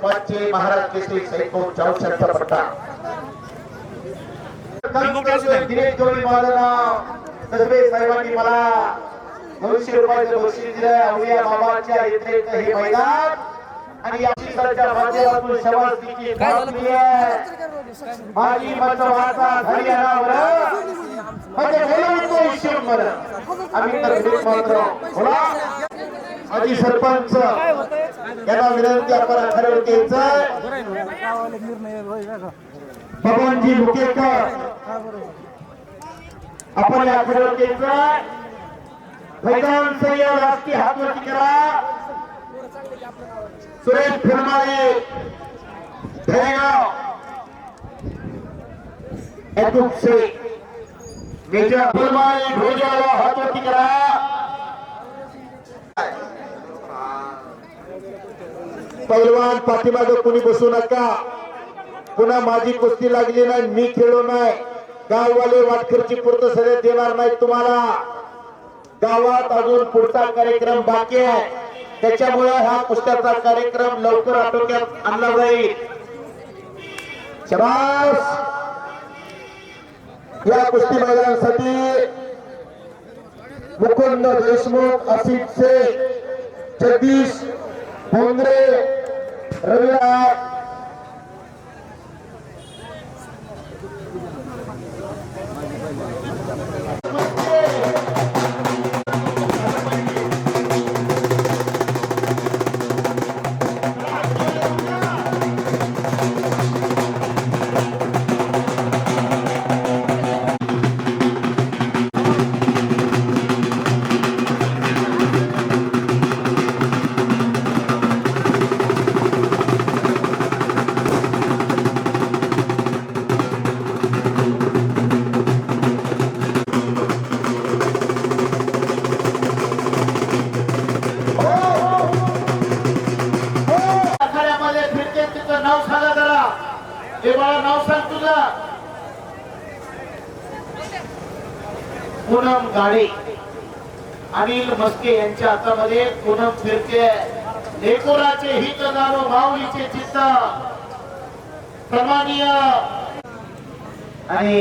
5 महाराज केसरी psycho चौशंचा पट्टा दिनेश जोडी माझं नाव कसबे साहेबांनी मला 200 रुपयाचं बक्षीस दिलं अवलिया बाबाच्या इथे हे मैदान आणि या बक्षिसाच्या माध्यमातून शबासकीची थाप दिली आहे माझी मतवाचा हरियाणावर म्हणजे बोलवतो ईश्वर आम्ही तर भेट मात्र बोला आजी सरपंच यांना विनंती आपण ठरवतेचा भगवानजी मुकेकर आपण या ठरवतेचा मैदान सय्यद राष्ट्रीय हातवरती करा सुरेश फिरमाळे धैर्यगाव एकुपसे मेजर फिरमाळे भोजाला हातवरती करा पैलवान पाठीमागे कोणी बसू नका पुन्हा माझी कुस्ती लागली नाही मी खेळलो नाही गाववाले वाटखर्ची पुरतं सगळे देणार नाही तुम्हाला गावात अजून पुढचा कार्यक्रम बाकी आहे त्याच्यामुळे हा कुस्त्याचा कार्यक्रम लवकर आटोक्यात आणला जाईल शाबास या कुस्ती मैदानासाठी मुकुंद देशमुख असित शेख जगदीश भोंगरे रविराज पूनम गाडे अनिल मस्के यांच्या हातामध्ये पूनम फिरते लेकोराचे हित जाणो माऊलीचे चित्त प्रमाणीय आणि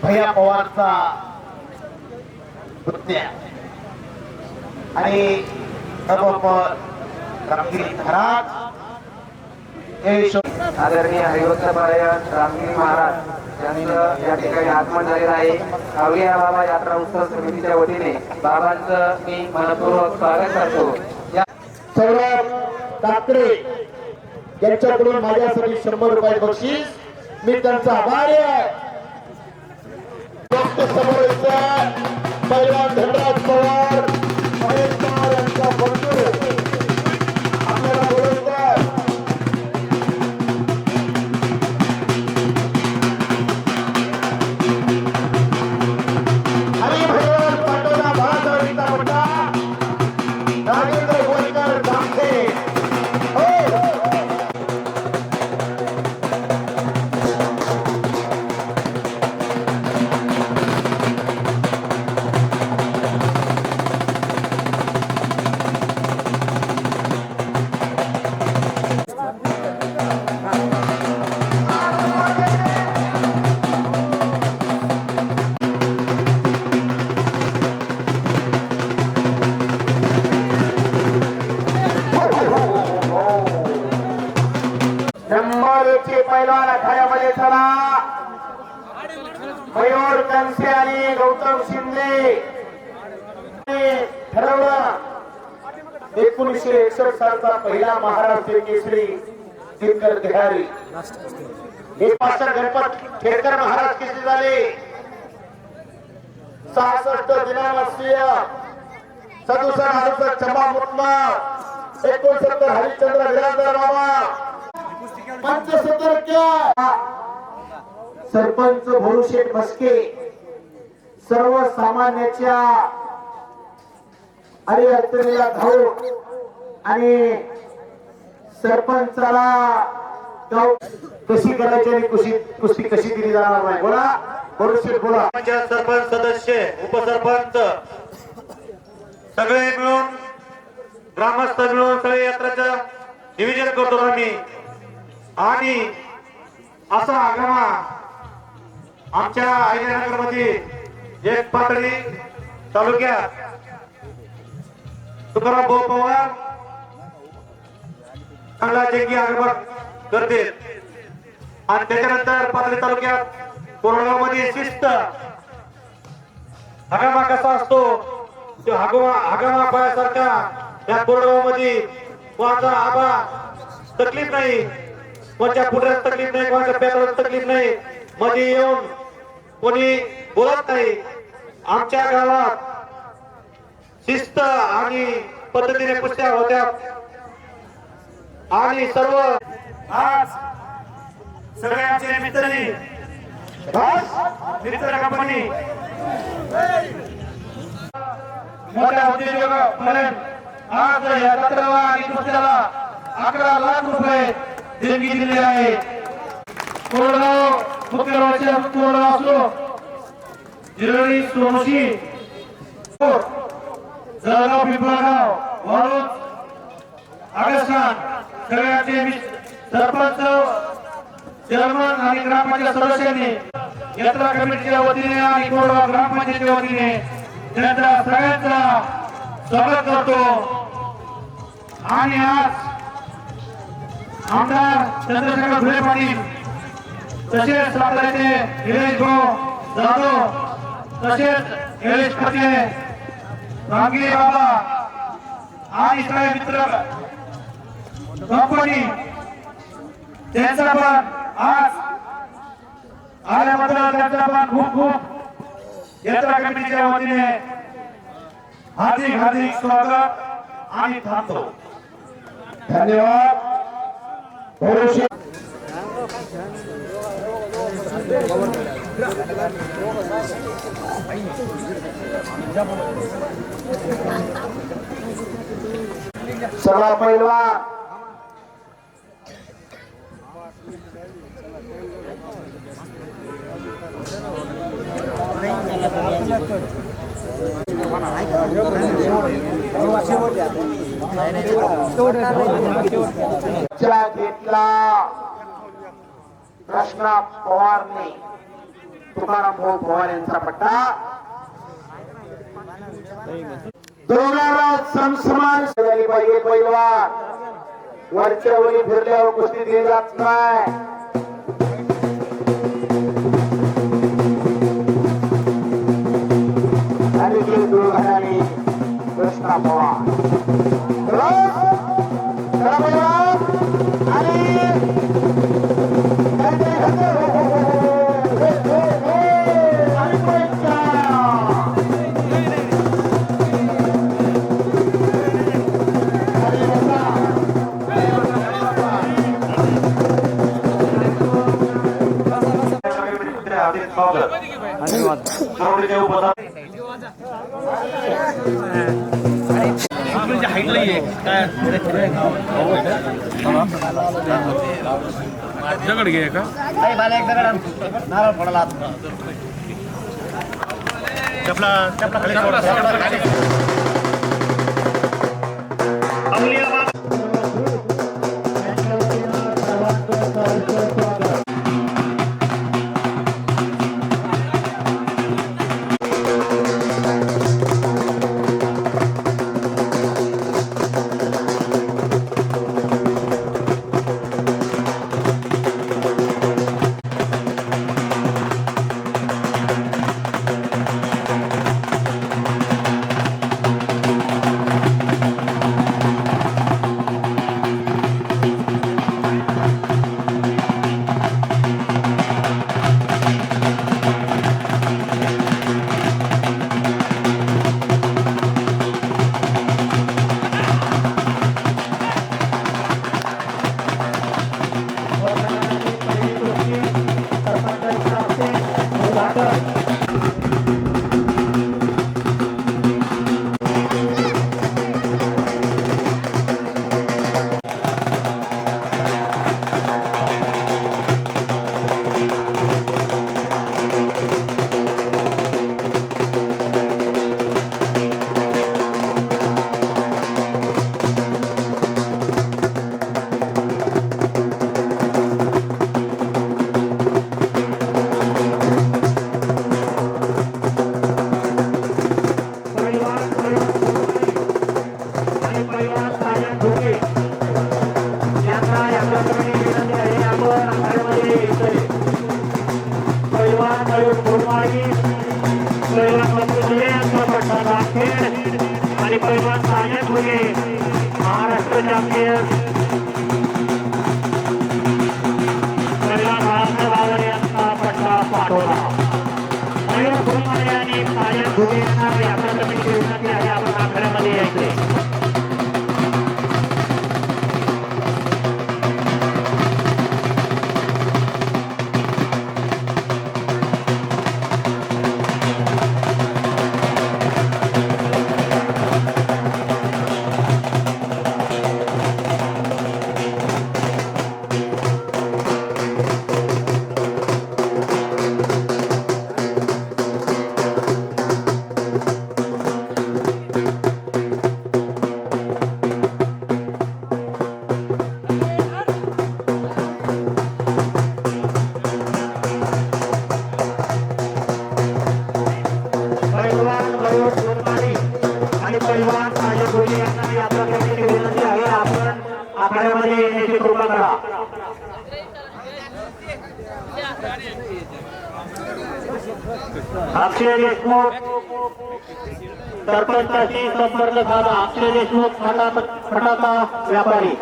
भैया पवारचा पुतण्या आणि रामगिरी महाराज आदरणीय हरिवंशपारायण रामगिरी महाराज यांचं या ठिकाणी आगमन झालेलं आहे अवलिया बाबा यात्रा उत्सव समितीच्या वतीने बाबांचं मी मनपूर्वक स्वागत करतो सौरभ काकडे यांच्याकडून माझ्यासाठी 100 रुपये बक्षीस मी त्यांचा आभारी आहे पैलवान धनराज पवार महेश पवार यांचा बंधू आपल्याला बोलवतात पैलवान आखाड्यामध्ये चला मयूर कंसे आणि गौतम शिंदे ठरवलं 1961 सालचा पहिला महाराष्ट्र केसरी दिनकर बिहारी हे पाचशे गणपत खेडकर महाराज केसरी झाले 66 दिनामत्स्य 67 चंबा मुतमा 69 हरिश्चंद्र विराजदार बाबा 75 सरपंच भोरुशेठ मस्के सर्वसामान्याच्या अडीअडचणीला धावून आणि सरपंचाला गाव कशी करायची आणि कुस्ती कशी दिली जाणार नाही बोला भोरुशेठ बोला सरपंच सदस्य उपसरपंच सगळे मिळून ग्रामस्थ मिळून सगळे यात्राचं नियोजन करतो आम्ही आणि असा आगमा आमच्या अहिल्यानगर मध्ये एक पातळी तालुक्यात तुकाराम भाऊ पवार चांगला जंगी आगमन करते आणि त्याच्यानंतर पातळी तालुक्यात कोरडगाव मध्ये शिस्त हगामा कसा असतो तो हगामा पायासारखा या कोरडगाव मध्ये कोणाचा आबा तकलीफ नाही, कोणत्या पुढ्यात तकलीफ नाही, कोणाच्या पेटाला तकलीफ नाही, मध्ये येऊन कोणी बोलत नाही. आमच्या गावात शिस्त आणि पद्धतीने कुस्त्या होत्या आणि सर्व आज सगळ्यांचे मित्रनी मित्र कंपनी मोठ्या उद्योजकांपर्यंत आज या जत्रेला आणि कुस्त्याला 11 लाख रुपये देणगी दिलेली आहे. कोरडगाव मुख्य रहिवासी कोरडगाव असो, जिरळी, सोनोशी, जळगाव, पिंपळगाव, वाळूज, आगस्तान सगळ्यांचे सरपंच, चेअरमन आणि ग्रामपंचायत सदस्यांनी यात्रा कमिटीच्या वतीने आणि कोरडगाव ग्रामपंचायतीच्या वतीने त्यांचा सगळ्यांचा स्वागत करतो. आणि आज आमदार चंद्रशेखर धुळे पाटील तसेच साताऱ्याचे गिरीश भाऊ जाधव तसेच गिरीश पते, रामगिरी बाबा आणि सगळे मित्र कंपनी त्यांचा पण आज आल्याबद्दल त्यांचा पण खूप खूप यात्रा कमिटीच्या वतीने हार्दिक हार्दिक स्वागत आणि थांबतो. धन्यवाद. चला पहिला घेतला कृष्णा पवारने तुकाराम भाऊ पवार यांचा पट्टा दोघांना समसमान झाली पाहिजे. पैलवान वरच्या वरी फिरल्यावर कुस्ती दिली जात नाही. आणि दोघांनी कृष्णा पवार दगड घे का नारळ पडला चॅम्पियन पहिला महाराष्ट्र बाबर यांचा पट्टा पाठवला. मयूर फुलमारे आणि साजन घुगे यांना यात्रा कमिटीची विनंती आहे आपण आखाड्यामध्ये यायचे. पैलवान मयूर फुलमारे आणि पैलवान साजन घुगे यांना यात्रा कमिटीची विनंती आहे आपण आखाड्यामध्ये येण्याची कृपा करा. अक्षय देशमुख सरपंचाशी संपर्क साधा. अक्षय देशमुख फटाका व्यापारी.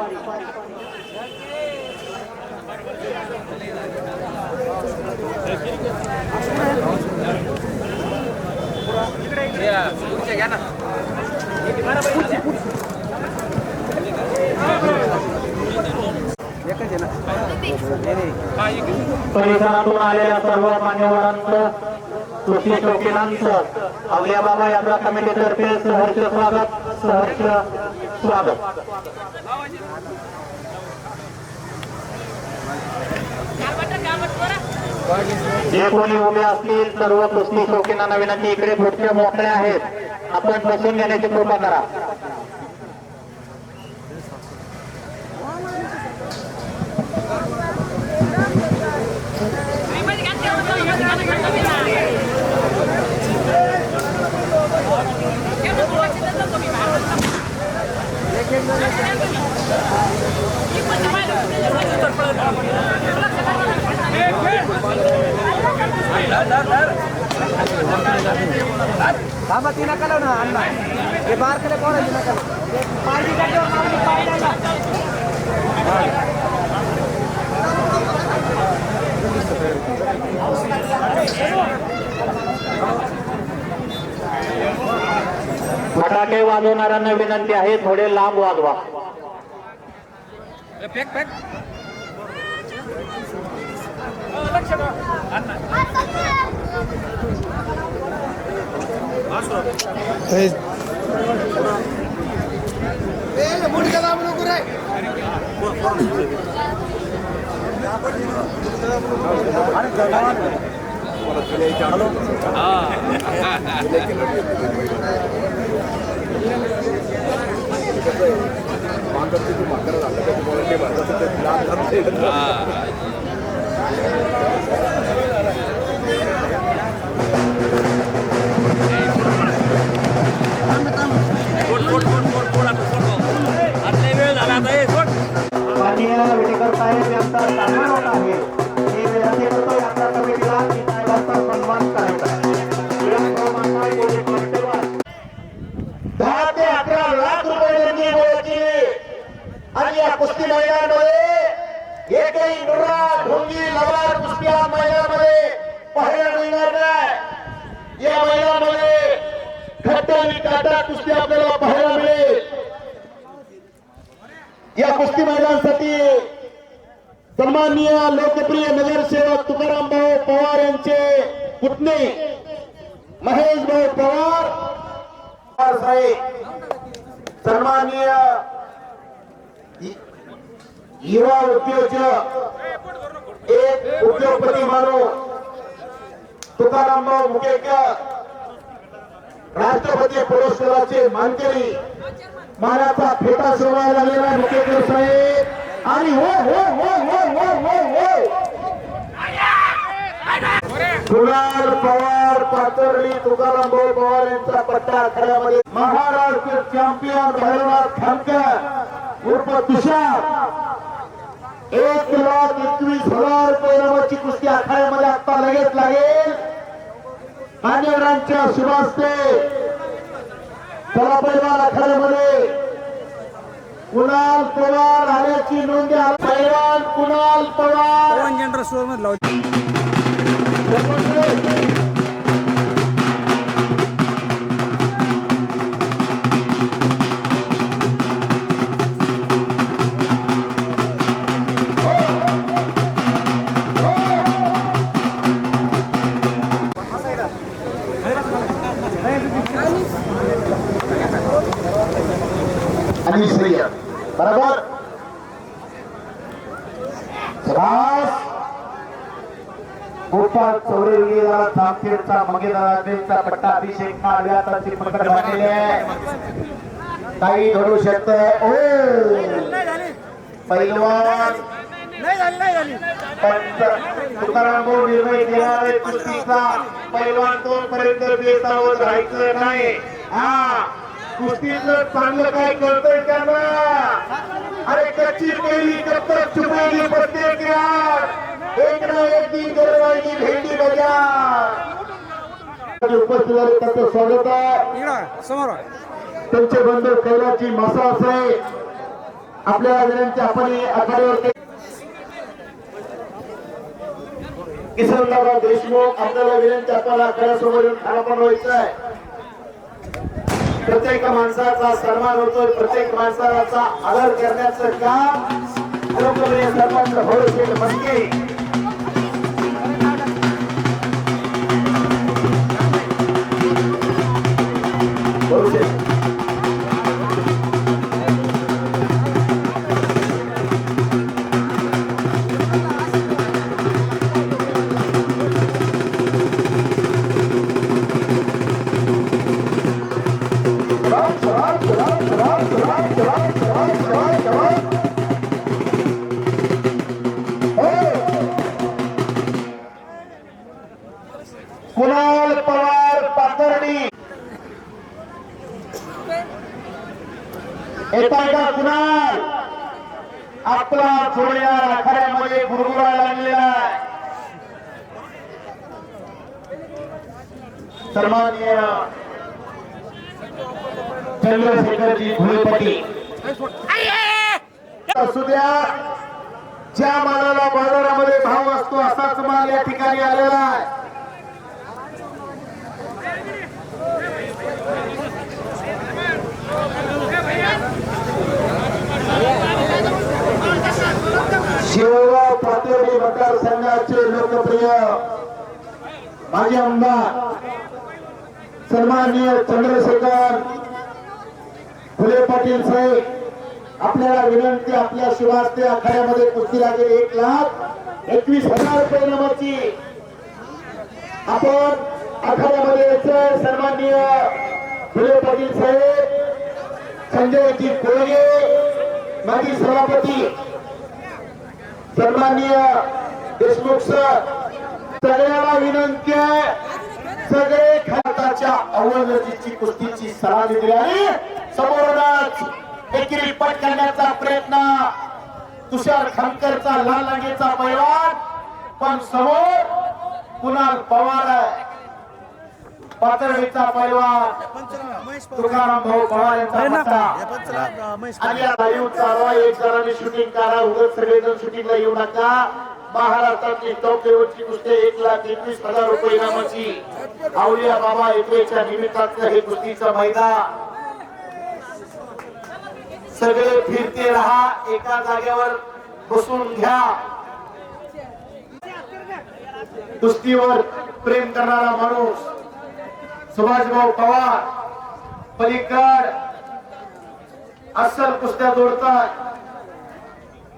परिसरातून आलेल्या सर्व मान्यवरांचं कुस्ती शौकीनांचं अवलिया बाबा यात्रा कमिटीतर्फे सहर्ष स्वागत. जे कोणी उभे असतील सर्व कुस्ती शौकीनांना विनंती इकडे पुढच्या मोकळ्या आहेत आपण बसून घेण्याची कृपा करा. फटाके वाजवणाऱ्यांना विनंती आहे थोडे लांब वाजवा. विटेकर साहेब यांचा सन्मान होत आहे. मी विनंती करतो यात्रा कमिटीला की साहेबांचा सन्मान करायचा. 10 ते 11 लाख रुपये देणगी गोळा केली आणि या कुस्ती मैदानामध्ये एकही नुरा ढोंगी लवार कुस्ती या मैदानामध्ये पाहायला मिळणार नाही. या मैदानामध्ये खट्टा आणि काटा कुस्ती आपल्याला पाहायला मिळेल. या कुस्ती मैदानासाठी सन्माननीय लोकप्रिय नगरसेवक तुकाराम भाऊ पवार यांचे पुतणे महेश भाऊ पवार साहेब, सन्माननीय युवा उद्योजक एक उद्योगपती मानून तुकाराम भाऊ मुकेकर, राष्ट्रपती पुरस्काराचे मानकरी, मानाचा फेटा सोहळा झालेला मुकेकर साहेब आणि हो हो हो हो हो हो हो कुणाल पवार पातर्ली तुकाराम भाऊ पवार यांचा पट्टा आखाड्यामध्ये महाराष्ट्र चॅम्पियन भैरवनाथ खानकर उर्फ तुषार 1,21,000 रुपये नावाची कुस्ती आखाड्यामध्ये आता लगेच लागेल. मान्यवरांच्या शुभास्ते चला पैलवान आखाड्यामध्ये कुणाल पवार आल्याची नोंद घ्या. पैलवान कुणाल पवार जनरल स्टोर मध्ये आणि श्रेय बरोबर. गोपाळ चौरेला जामखेडचा मंगेदाराचा पट्टा अभिषेक नाव्याची पकड बांधलेली आहे. काही घडू शकते. ओ पैलवान तुकाराम निर्णय घेणारे कुस्तीचा पैलवान तोपर्यंत बेसावत राहायचं नाही. हा कुस्तीचं चांगलं काय करतोय त्यांना. अरे कच्ची केली कब तक चुपेली प्रत्येक एक ना एक दिन गरवाई भेंडी बजार उपस्थित झाले त्यांचं स्वागत आहे. समोर त्यांचे बंधू कैलाची मासा असे आपल्याला विनंती आपण आखाड्यावर किसनदादा देशमुख आपल्याला विनंती आपण आखाड्यासमोर येऊन खानापण व्हायचं आहे. प्रत्येक माणसाचा सन्मान होतोय. प्रत्येक माणसाचा आदर करण्याचं काम लोकप्रिय सरपंच भोळशेठ म्हणते. कुणाल पवार पाथर्डी येताय का कुणाल. आपला जोड्या आखाड्यामध्ये गुरगुरायला लागलेला आहे. सन्माननीय चंद्रशेखरजी भुलेपती असू द्या. ज्या मालाला बाजारामध्ये भाव असतो असाच माल या ठिकाणी आलेला आहे. शिवगाव पाथर्डी मतदारसंघाचे लोकप्रिय माजी आमदार सन्माननीय चंद्रशेखर फुले पाटील साहेब आपल्याला विनंती. आपल्या शिवास्ते आखाड्यामध्ये कुस्ती लागेल 1,21,000 रुपये नामाची. आपण आखाड्यामध्ये यायचं. सन्माननीय फुले पाटील साहेब, संजयजी कोळगे माजी सभापती, सन्माननीय देशमुख सर, सगळ्याला विनंती आहे. सगळे खाताच्या अव्वलजीची कुस्तीची सलामी दिली आणि समोरच एकेरी पट करण्याचा प्रयत्न तुषार खामकरचा लाल लांगेचा पैलवान. पण समोर कुणाल पवार आहे. पाथर्डीचा पैलवान तुकाराम भाऊ पवार यांचा पट्टा. आणि या लाईव्ह चालवा. एक जणांनी शूटिंग करा. उगाच सगळेजण शूटिंगला येऊ नका. महाराष्ट्रातली टॉप लेवलची कुस्ती 1,21,000 रुपये इनामाची. औलिया बाबा येथेच्या निमित्ताचं हे कुस्तीचं मैदान. सगळे फिरते राहा. एका जागेवर बसून घ्या. कुस्तीवर प्रेम करणारा माणूस सुभाषभाऊ पवार पलीकड अस्सल कुस्त्या जोडतात.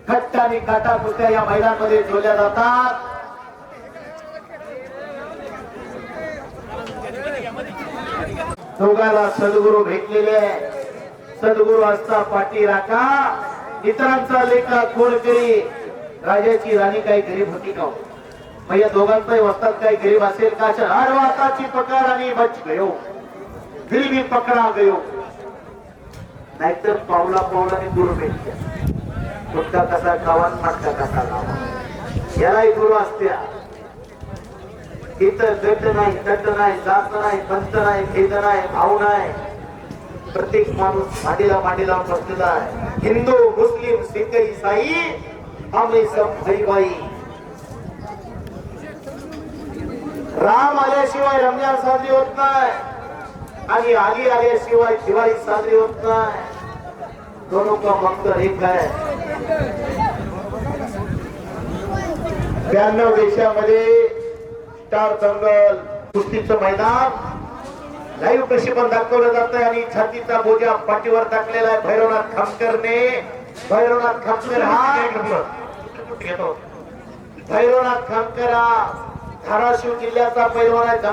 घट्ट आणि काटा कुस्त्या या मैदानामध्ये जोडल्या जातात. दोघांना सद्गुरू भेटलेले. सद्गुरू असता पाठी राखा. इतरांचा लेखा कोण करी. राजाची राणी काही गरीब होती का. मग या दोघांचाही वस्तात काही गरीब असेल का. हर वाताची पकड आणि बच गयो. फिर भी पकडा गयो. नाहीतर पावला पावलाने दूर भेटते. गुटका कसा गावात मटका कसा गावात. यालाही गुरु असत्या. इथं गट नाही, तट नाही, जात नाही, पंत नाही, भेद नाही, भाव नाही. प्रत्येक माणूस मांडीला बसलेला आहे. हिंदू मुस्लिम सिख इसाई आम्ही सब भाई भाई. राम आल्याशिवाय रमजान साजरी होत नाही आणि आली आल्याशिवाय दिवाळी साजरी होत नाही. दोनों का मंत्र एक है. 92 देशामध्ये स्टार दंगल कुस्तीचं मैदान लाईव्ह प्रक्षेपण दाखवलं जात आहे आणि छातीचा बोजा पाठीवर टाकलेला आहे भैरवनाथ खामकरने. भैरवनाथ खामकर हा भैरवनाथ खामकर हा धाराशिव जिल्ह्याचा पैलवान आहे.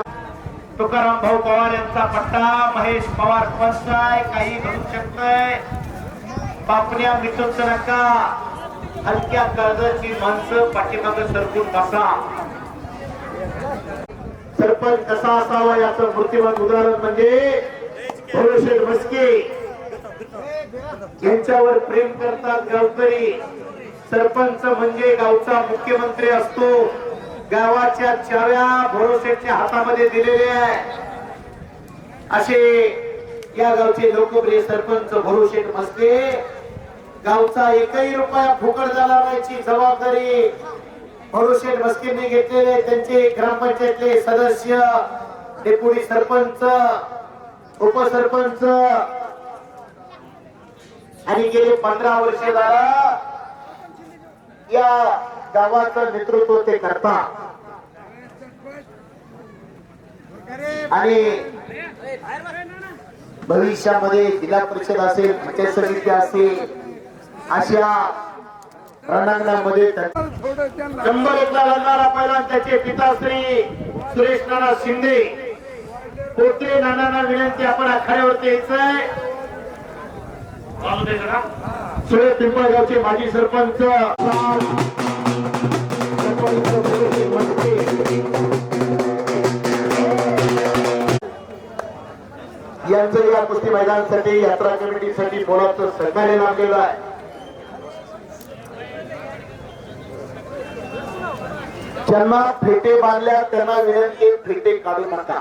तुकाराम भाऊ पवार यांचा पट्टा. महेश पवार पंच आहे. काही घडू शकतंय. पापण्या मिटून नका. हलक्या कर्जाची माणसं पाठीमागे सरकून बसा. सरपंच कसा असावा याचं मूर्तिमान उदाहरण म्हणजे भोळशेठ म्हस्के यांच्यावर प्रेम करतात गावकरी. सरपंच म्हणजे गावचा मुख्यमंत्री असतो. गावाच्या चाव्या भोळशेठच्या हातामध्ये दिलेल्या आहे. असे या गावचे लोकप्रिय सरपंच भोळशेठ म्हस्के. गावचा एकही रुपया फुकट झाला नाहीची जबाबदारी भोळशेठ म्हस्केंनी घेतलेले. त्यांचे ग्रामपंचायतले सदस्य, डेप्युटी सरपंच, उपसरपंच आणि गेले 15 वर्ष झाला या गावाचं नेतृत्व ते करतात. आणि भविष्यामध्ये जिल्हा परिषद असेल, पंचायत समिती असेल, अशा रणांगणामध्ये 101 ला लढणारा पहिला त्याचे पिता श्री सुरेश नाना शिंदे. पोत्रे नानांना विनंती आपण आखाड्यावरती यायचंय. सुळे पिंपळगावचे माजी सरपंच यांचं या कुस्ती मैदानासाठी यात्रा कमिटीसाठी बोलाचं सहकार्य लाभलेलं आहे. ज्यांना फेटे बांधल्या त्यांना विनंती फेटे काढू नका.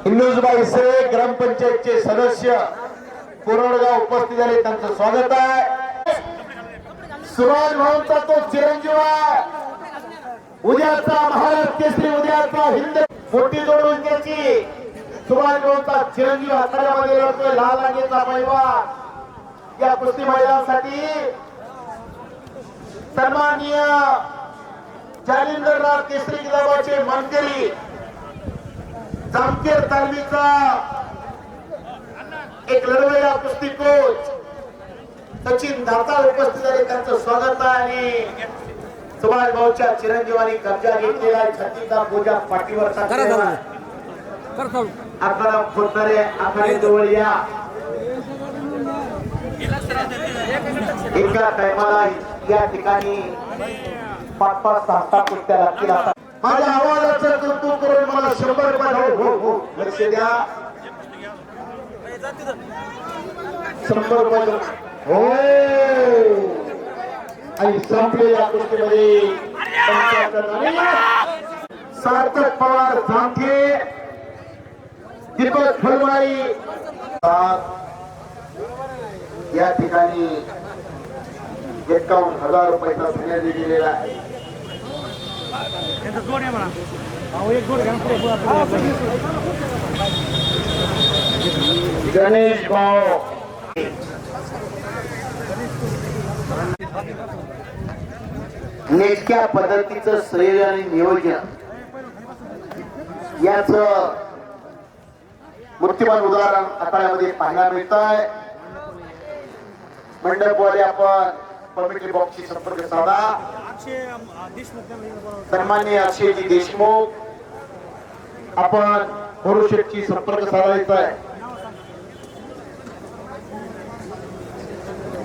हिंदुजबाई से ग्रामपंचायतचे सदस्य कोरडगाव उपस्थित झाले, त्यांचं स्वागत आहे. सुभाष भाऊंचा तो चिरंजीव आहे. उद्याचा महाराष्ट्र केसरी, उद्याचा हिंद मोठी जोडून त्याची सुभाष भाऊंचा चिरंजीव आखाड्यामध्ये लढतोय. लाल रांगेचा पैलवान या कुस्ती मैदानासाठी सन्माननीय जालिंदरनाथ केसरी किताबाचे मानकरी जामखेड तालमीचा एक लढवय्या कुस्ती कोच सचिन दातार उपस्थित झाले, त्यांचं स्वागत आहे. आणि सुभाष भाऊच्या चिरंजीवानी कब्जा घेतलेला छातीचा बोजा पाठीवर टाकलेला. आपल्याला खोदणारे आखाडे जवळ या. एका टायमाला या ठिकाणी 5-5, 6-6 कुस्त्या लागतील. आता माझ्या आवाजाचं कौतुक करून मला 100 रुपये हो लक्ष द्या. 100 रुपये हो. आणि संपलेल्या कुस्तीमध्ये सार्थक पवार झांके, दीपक फुलमारी या ठिकाणी 51,000 रुपयाचा देण्यात दिलेला आहे. गणेश भाऊ नेटक्या पद्धतीचं श्रेय आणि नियोजन याच मूर्तिमान उदाहरण आखाड्यामध्ये पाहायला मिळत आहे. मंडपवाले आपण कमिटी बॉक्सची संपर्क साधा. सन्माननीय अक्षयजी देशमुख आपण भोळशेठची संपर्क साधायचा आहे.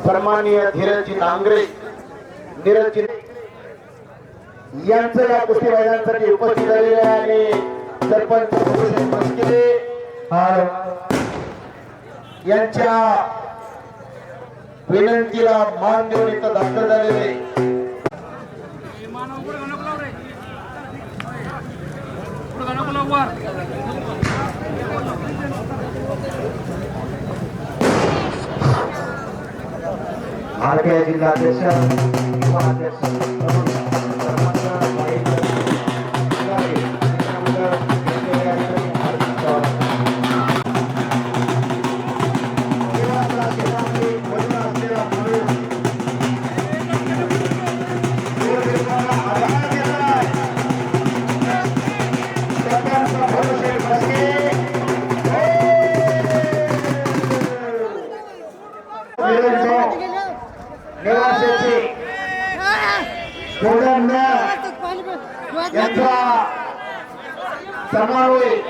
सन्माननीय धीरजजी नांगरे, नीरजजी यांचं या कुस्ती मैदानासाठी उपस्थित झालेले आहे. आणि सरपंच भोळशेठ म्हस्के यांच्या विनंतीला मान देऊन इथं दाखल झालेले. जिल्हाध्यक्ष युवा अध्यक्ष तरुण सरपंच वाईट यांचा सन्मान होईल.